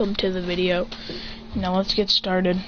Welcome to the video. Now let's get started.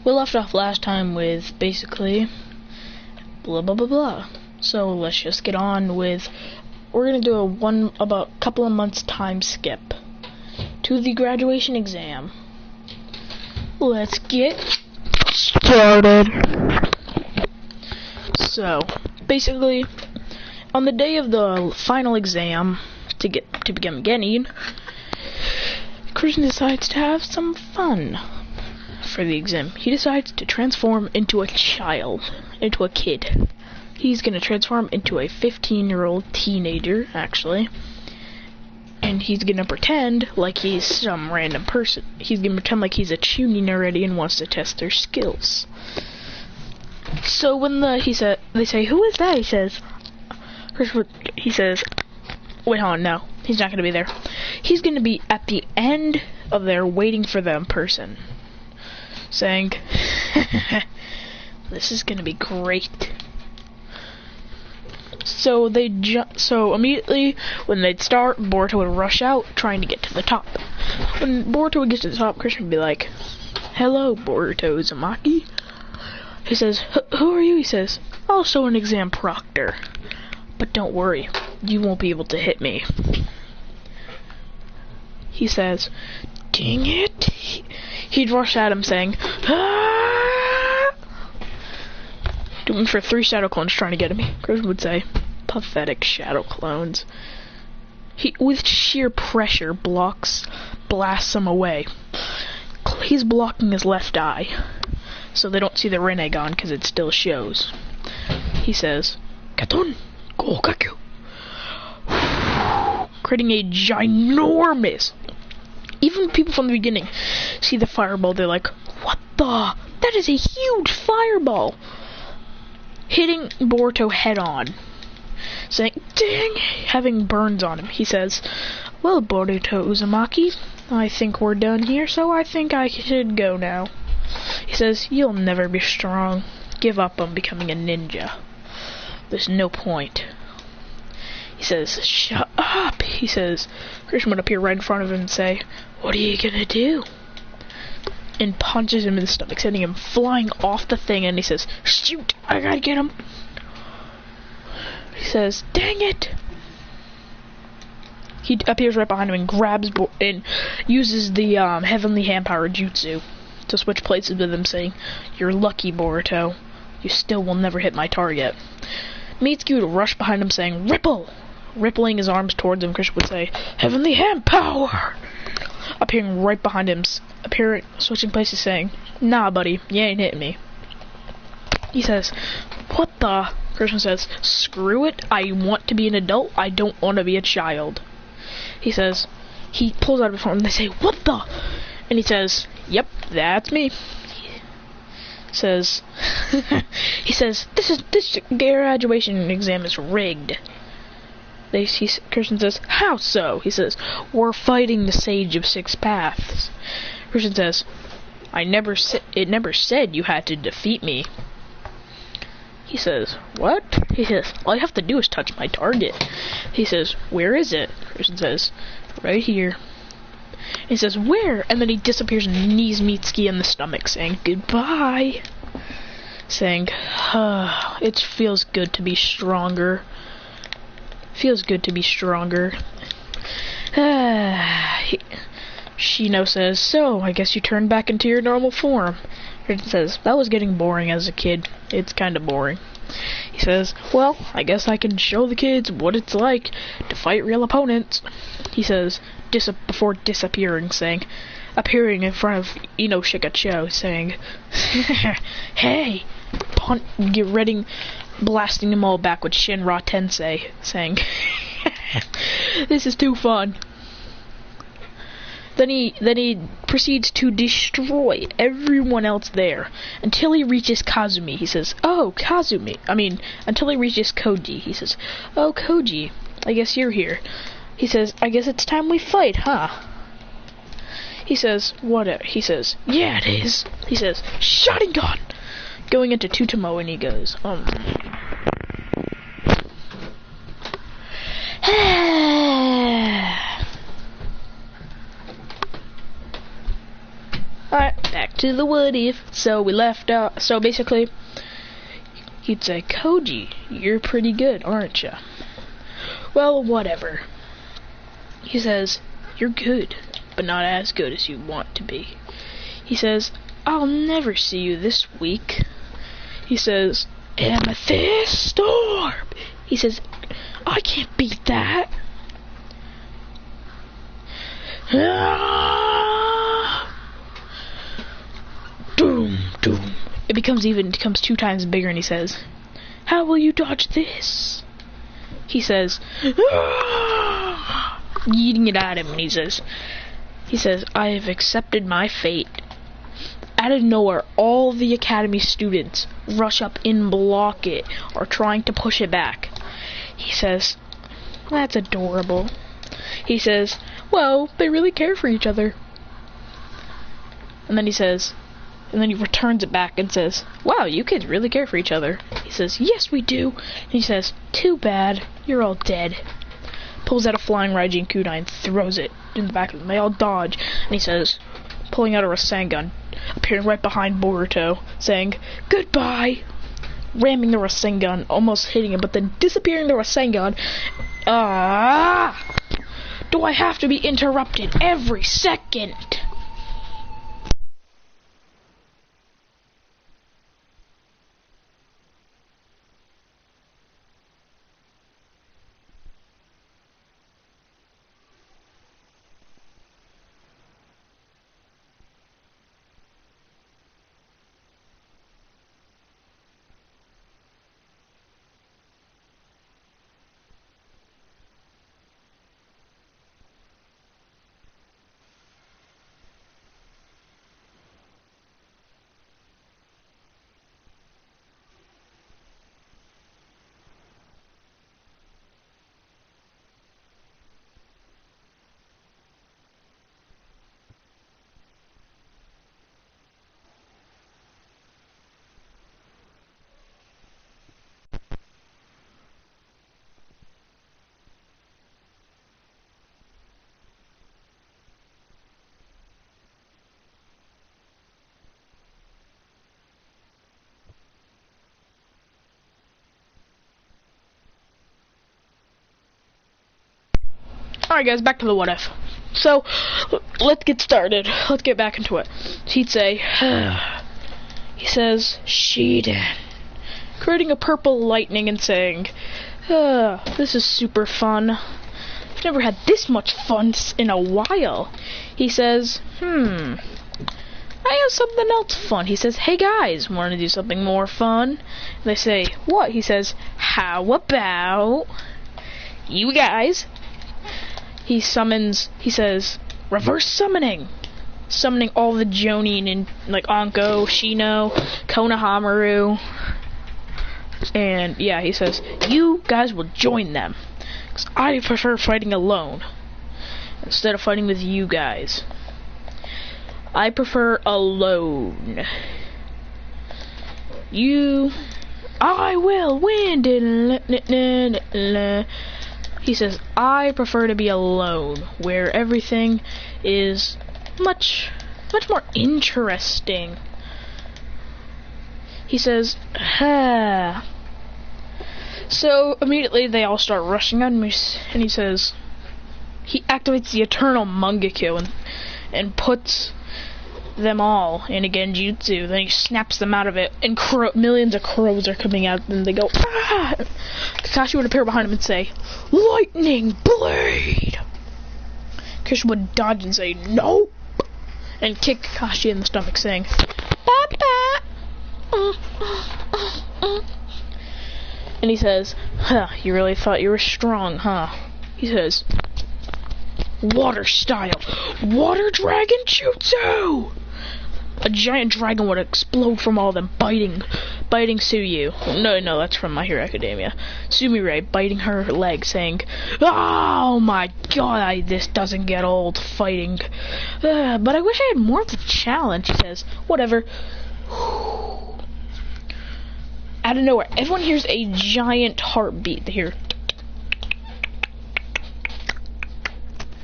We left off last time with basically blah blah blah blah. So let's just get on with. We're gonna do a couple of months time skip to the graduation exam. Let's get started. So basically, on the day of the final exam to become getting. Christian decides to have some fun for the exam. He decides to transform into a kid. He's gonna transform into a 15-year-old teenager, actually. And he's gonna pretend like he's some random person. He's gonna pretend like he's a tuning already and wants to test their skills. So when they say, "Who is that?" He says, wait, hold on, no. He's not going to be there. He's going to be at the end of there waiting for them person. Saying, this is going to be great. So immediately when they'd start, Boruto would rush out trying to get to the top. When Boruto would get to the top, Christian would be like, "Hello, Boruto Uzumaki." He says, "Who are you?" He says, "Also an exam proctor. But don't worry, you won't be able to hit me." He says, "Dang it." He'd rush at him saying, "Ah!" Doing for 3 shadow clones trying to get him. Christian would say, "Pathetic shadow clones." He, with sheer pressure, blasts him away. He's blocking his left eye, so they don't see the Rinnegan because it still shows. He says, "Katon! Gokaku," creating a ginormous. Even people from the beginning see the fireball. They're like, "What the? That is a huge fireball!" Hitting Boruto head on, saying, "Dang!" Having burns on him. He says, "Well, Boruto Uzumaki, I think we're done here, so I think I should go now." He says, "You'll never be strong. Give up on becoming a ninja. There's no point." He says, "Shut up." He says, Christian would appear right in front of him and say, "What are you gonna do?" And punches him in the stomach, sending him flying off the thing, and he says, "Shoot, I gotta get him." He says, "Dang it." He appears right behind him and grabs and uses the heavenly hand power jutsu to switch places with him, saying, "You're lucky, Boruto. You still will never hit my target." Mitsuki would rush behind him saying, "Ripple!" Rippling his arms towards him, Christian would say, "Heavenly hand power!" Appearing right behind him, switching places saying, "Nah, buddy, you ain't hitting me." He says, "What the?" Christian says, "Screw it, I want to be an adult, I don't want to be a child." He says, he pulls out of his phone and they say, "What the?" And he says, "Yep, that's me." Says he says, this graduation exam is rigged." Christian says, "How so?" He says, "We're fighting the Sage of Six Paths." Christian says, it never said you had to defeat me." He says, "What?" He says, "All you have to do is touch my target." He says, "Where is it?" Christian says, "Right here." He says, "Where?" And then he disappears and knees Mitsuki in the stomach, saying, "Goodbye." Saying, it feels good to be stronger. Feels good to be stronger. Shino says, "So, I guess you turned back into your normal form." Christian says, "That was getting boring as a kid. It's kind of boring." He says, "Well, I guess I can show the kids what it's like to fight real opponents." He says, before disappearing, appearing in front of Ino Shikacho, saying, "Hey!" Get ready, blasting them all back with Shinra Tensei, saying, "This is too fun." Then he proceeds to destroy everyone else there until he reaches Kazumi. He says, "Oh, Kazumi." Until he reaches Koji. He says, "Oh, Koji, I guess you're here." He says, "I guess it's time we fight, huh?" He says, "What?" He says, "Yeah, it is." He says, "Sharingan!" Going into Tutomo, and he goes, Alright, back to the what if. So we left out. So basically, he'd say, Koji, you're pretty good, aren't you? Well, whatever. He says, you're good, but not as good as you want to be. He says, I'll never see you this week. He says, Amethyst Orb. He says, I can't beat that. Doom, doom. It becomes 2 times bigger, and he says, how will you dodge this? He says, yeeting it at him, and he says, I have accepted my fate. Out of nowhere, all the academy students rush up and block it, or trying to push it back. He says, that's adorable. He says, well, they really care for each other. And then he returns it back and says, wow, you kids really care for each other. He says, yes, we do. And he says, too bad, you're all dead. Pulls out a flying Raijin kunai and throws it in the back of them. They all dodge. And he says, pulling out a Rasengan, appearing right behind Boruto, saying, goodbye. Ramming the Rasengan, almost hitting him, but then disappearing the Rasengan. Do I have to be interrupted every second? Alright guys, back to the what if. So, let's get started. Let's get back into it. He'd say, he says, Shiden. Creating a purple lightning and saying, this is super fun. I've never had this much fun in a while. He says, I have something else fun. He says, hey guys, want to do something more fun? And they say, what? He says, how about you guys? He says, reverse summoning. Summoning all the Jonin and like Anko, Shino, Konohamaru. And yeah, he says, you guys will join them. Because I prefer fighting alone instead of fighting with you guys. I prefer alone. I will win. He says, I prefer to be alone, where everything is much more interesting. He says, So immediately they all start rushing on me, and he says, he activates the Eternal Mangekyo and puts them all in a Genjutsu. Then he snaps them out of it, and millions of crows are coming out, and they go, ah! Kakashi would appear behind him and say, Lightning Blade! Kakashi would dodge and say, nope! And kick Kakashi in the stomach, saying, Papa! And he says, you really thought you were strong, huh? He says, Water style! Water Dragon Jutsu! A giant dragon would explode from all of them, biting Suyu. No, that's from My Hero Academia. Sumire biting her leg, saying, oh my god, this doesn't get old, fighting. But I wish I had more of the challenge, he says. Whatever. Out of nowhere, everyone hears a giant heartbeat. They hear...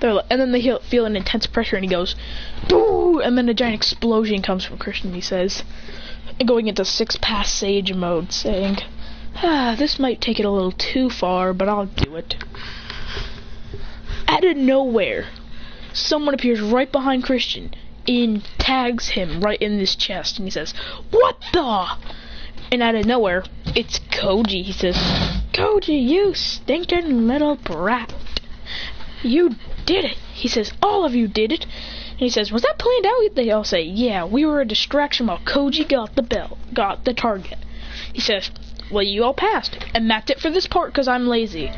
And then they feel an intense pressure, and he goes, "Boo!" And then a giant explosion comes from Christian. He says, going into 6-pass Sage mode, saying, this might take it a little too far, but I'll do it. Out of nowhere, someone appears right behind Christian and tags him right in his chest, and he says, "What the?" And out of nowhere, it's Koji. He says, "Koji, you stinking little brat. You did it." He says, "All of you did it." And he says, "Was that planned out?" They all say, "Yeah, we were a distraction while Koji got the target." He says, "Well, you all passed, and that's it for this part because I'm lazy."